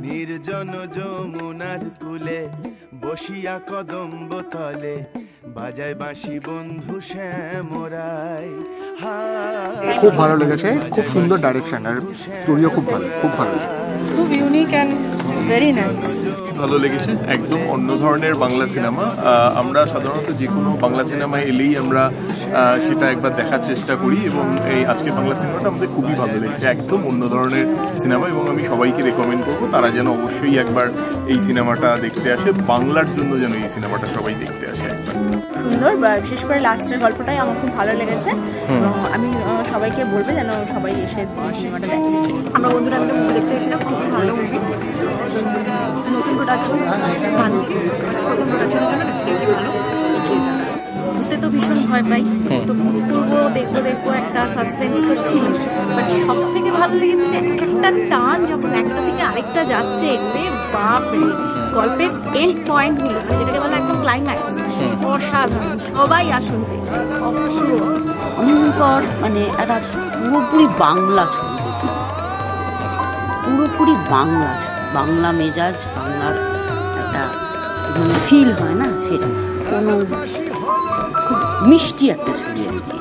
নির্জন যমুনার কূলে বসিয়া কদম্ব তলে বাজায় বাঁশি বন্ধু শ্যামরাই। খুব ভালো লেগেছে, খুব সুন্দর ডাইরেকশন, আর স্টোরিও খুব ভালো, খুব ভালো, খুব ইউনিক অ্যান্ড ভেরি নাইস। ভালো লেগেছে, একদম অন্য ধরনের বাংলা সিনেমা। আমরা সাধারণত যে কোনো বাংলা সিনেমায় এলেই আমরা সেটা একবার দেখার চেষ্টা করি, এবং এই আজকে বাংলা সিনেমাটা আমাদের খুবই ভালো লেগেছে, একদম অন্য ধরনের সিনেমা, এবং আমি সবাইকে রেকমেন্ড করবো তারা যেন অবশ্যই একবার এই সিনেমাটা দেখতে আসে, বাংলার জন্য যেন এই সিনেমাটা সবাই দেখতে আসে একবার। সুন্দর, বিশেষ করে লাস্টের গল্পটাই আমার খুব ভালো লেগেছে, এবং আমি সবাইকে বলবো যেন সবাই এসে সিনেমাটা দেখে। আমরা বন্ধুরা মিলে মুভি দেখতে এসেছিলাম, খুব ভালো মুভি, নতুন প্রোডাকশন মানছি, প্রথম প্রোডাকশনের জন্য ডেফিনেটলি ভালো। ঘুরতে তো ভীষণ ভয় পাই, তো ভূত করবো দেখবো একটা সাসপেন্স তো ছিল, বাট সব থেকে ভালো লেগেছে যে একটা টান যখন একটা থেকে আরেকটা যাচ্ছে, রে বাপ রে, গল্পের এন্ড পয়েন্টগুলো যেটাকে বলে একদম ক্লাইম্যাক্স, অসাধারণ। সবাই আসুন, অপূর্ব, অনেকবার মানে একটা পুরোপুরি বাংলা ছবি, পুরোপুরি বাংলা, বাংলা মেজাজ, বাংলার একটা ফিল হয় না, সেটা কোনো খুব মিষ্টি একটা ছবি আর কি।